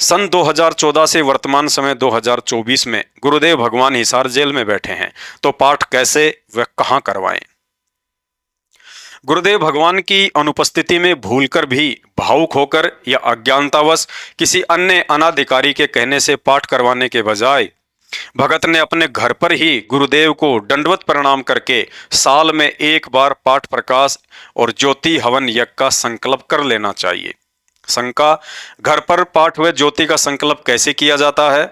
सन 2014 से वर्तमान समय 2024 में गुरुदेव भगवान हिसार जेल में बैठे हैं, तो पाठ कैसे व कहां करवाएं। गुरुदेव भगवान की अनुपस्थिति में भूलकर भी भावुक होकर या अज्ञानतावश किसी अन्य अनाधिकारी के कहने से पाठ करवाने के बजाय भगत ने अपने घर पर ही गुरुदेव को दंडवत प्रणाम करके साल में एक बार पाठ प्रकाश और ज्योति हवन यज्ञ का संकल्प कर लेना चाहिए। शंका, घर पर पाठ व ज्योति का संकल्प कैसे किया जाता है।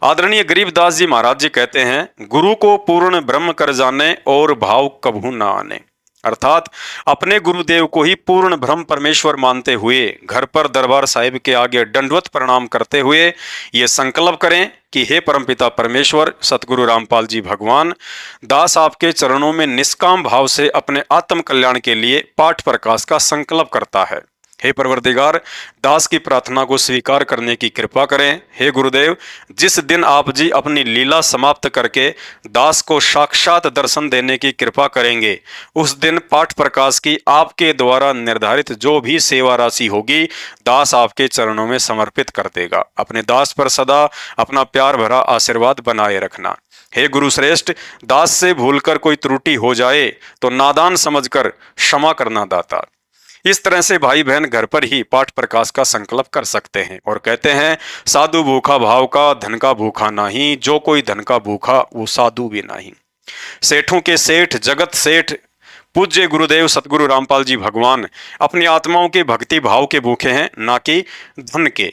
आदरणीय गरीबदास जी महाराज जी कहते हैं, गुरु को पूर्ण ब्रह्म कर जाने और भाव कभू न आने। अर्थात अपने गुरुदेव को ही पूर्ण ब्रह्म परमेश्वर मानते हुए घर पर दरबार साहिब के आगे दंडवत प्रणाम करते हुए ये संकल्प करें कि हे परमपिता परमेश्वर सतगुरु रामपाल जी भगवान, दास आपके चरणों में निष्काम भाव से अपने आत्म कल्याण के लिए पाठ प्रकाश का संकल्प करता है। हे परवरदिगार, दास की प्रार्थना को स्वीकार करने की कृपा करें। हे गुरुदेव, जिस दिन आप जी अपनी लीला समाप्त करके दास को साक्षात दर्शन देने की कृपा करेंगे, उस दिन पाठ प्रकाश की आपके द्वारा निर्धारित जो भी सेवा राशि होगी, दास आपके चरणों में समर्पित कर देगा। अपने दास पर सदा अपना प्यार भरा आशीर्वाद बनाए रखना। हे गुरु श्रेष्ठ, दास से भूलकर कोई त्रुटि हो जाए तो नादान समझकर क्षमा करना दाता। इस तरह से भाई बहन घर पर ही पाठ प्रकाश का संकल्प कर सकते हैं और कहते हैं, साधु भूखा भाव का, धन का भूखा नहीं, जो कोई धन का भूखा वो साधु भी नहीं। सेठों के सेठ, जगत सेठ पूज्य गुरुदेव सतगुरु रामपाल जी भगवान अपनी आत्माओं के भक्ति भाव के भूखे हैं, ना कि धन के।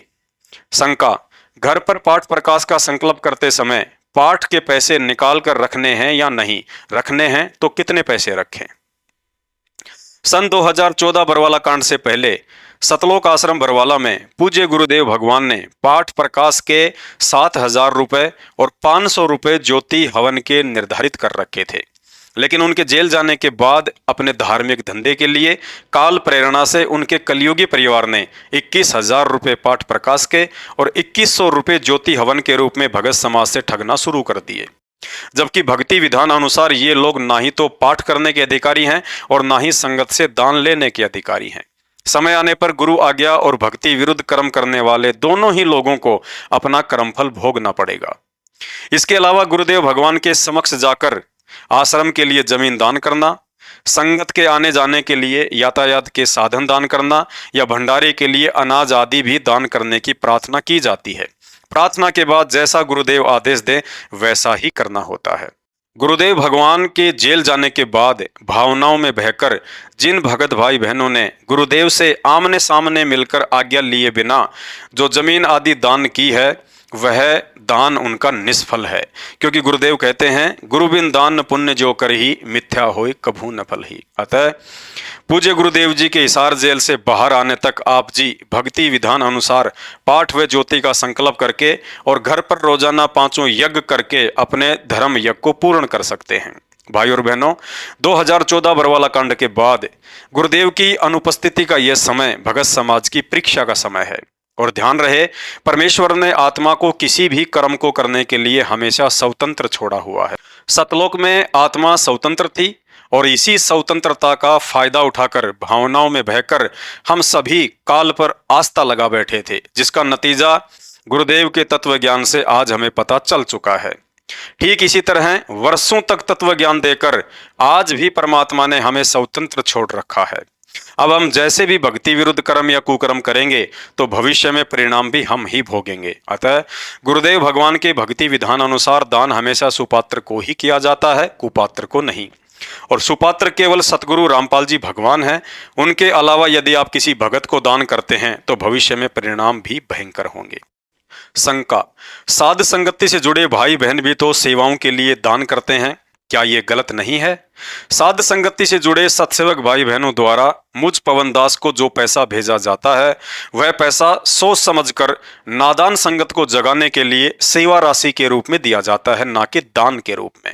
शंका, घर पर पाठ प्रकाश का संकल्प करते समय पाठ के पैसे निकाल कर रखने हैं या नहीं, रखने हैं तो कितने पैसे रखें। सन 2014 बरवाला कांड से पहले सतलोक आश्रम बरवाला में पूज्य गुरुदेव भगवान ने पाठ प्रकाश के 7,000 रुपये और 500 रुपये ज्योति हवन के निर्धारित कर रखे थे, लेकिन उनके जेल जाने के बाद अपने धार्मिक धंधे के लिए काल प्रेरणा से उनके कलयुगी परिवार ने 21,000 रुपये पाठ प्रकाश के और 2100 रुपये ज्योति हवन के रूप में भगत समाज से ठगना शुरू कर दिए। जबकि भक्ति विधान अनुसार ये लोग ना ही तो पाठ करने के अधिकारी हैं और ना ही संगत से दान लेने के अधिकारी हैं। समय आने पर गुरु आज्ञा और भक्ति विरुद्ध कर्म करने वाले दोनों ही लोगों को अपना कर्मफल भोगना पड़ेगा। इसके अलावा गुरुदेव भगवान के समक्ष जाकर आश्रम के लिए जमीन दान करना, संगत के आने जाने के लिए यातायात के साधन दान करना या भंडारे के लिए अनाज आदि भी दान करने की प्रार्थना की जाती है। प्रार्थना के बाद जैसा गुरुदेव आदेश दे वैसा ही करना होता है। गुरुदेव भगवान के जेल जाने के बाद भावनाओं में बहकर जिन भगत भाई बहनों ने गुरुदेव से आमने सामने मिलकर आज्ञा लिए बिना जो जमीन आदि दान की है, वह दान उनका निष्फल है, क्योंकि गुरुदेव कहते हैं, गुरु बिन दान पुण्य जो कर ही मिथ्या होए कभू न फल ही। अतः पूज्य गुरुदेव जी के हिसार जेल से बाहर आने तक आप जी भक्ति विधान अनुसार पाठ व ज्योति का संकल्प करके और घर पर रोजाना 5 यज्ञ करके अपने धर्म यज्ञ को पूर्ण कर सकते हैं। भाई और बहनों, 2014 बरवाला कांड के बाद गुरुदेव की अनुपस्थिति का यह समय भगत समाज की परीक्षा का समय है। और ध्यान रहे, परमेश्वर ने आत्मा को किसी भी कर्म को करने के लिए हमेशा स्वतंत्र छोड़ा हुआ है। सतलोक में आत्मा स्वतंत्र थी और इसी स्वतंत्रता का फायदा उठाकर भावनाओं में बहकर हम सभी काल पर आस्था लगा बैठे थे, जिसका नतीजा गुरुदेव के तत्व ज्ञान से आज हमें पता चल चुका है। ठीक इसी तरह वर्षों तक तत्व ज्ञान देकर आज भी परमात्मा ने हमें स्वतंत्र छोड़ रखा है। अब हम जैसे भी भक्ति विरुद्ध कर्म या कुकर्म करेंगे तो भविष्य में परिणाम भी हम ही भोगेंगे। अतः गुरुदेव भगवान के भक्ति विधान अनुसार दान हमेशा सुपात्र को ही किया जाता है, कुपात्र को नहीं। और सुपात्र केवल सतगुरु रामपाल जी भगवान हैं। उनके अलावा यदि आप किसी भगत को दान करते हैं तो भविष्य में परिणाम भी भयंकर होंगे। शंका, साध संगति से जुड़े भाई बहन भी तो सेवाओं के लिए दान करते हैं, क्या ये गलत नहीं है। साध संगति से जुड़े सत्सेवक भाई बहनों द्वारा मुझ पवन दास को जो पैसा भेजा जाता है, वह पैसा सोच समझकर नादान संगत को जगाने के लिए सेवा राशि के रूप में दिया जाता है, ना कि दान के रूप में।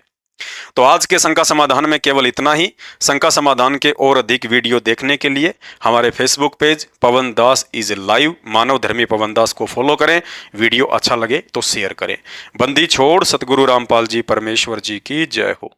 तो आज के शंका समाधान में केवल इतना ही। शंका समाधान के और अधिक वीडियो देखने के लिए हमारे Facebook page Pawan Das is live मानव धर्मी पवन दास को फॉलो करें। वीडियो अच्छा लगे तो शेयर करें। बंदी छोड़ सतगुरु रामपाल जी परमेश्वर जी की जय हो।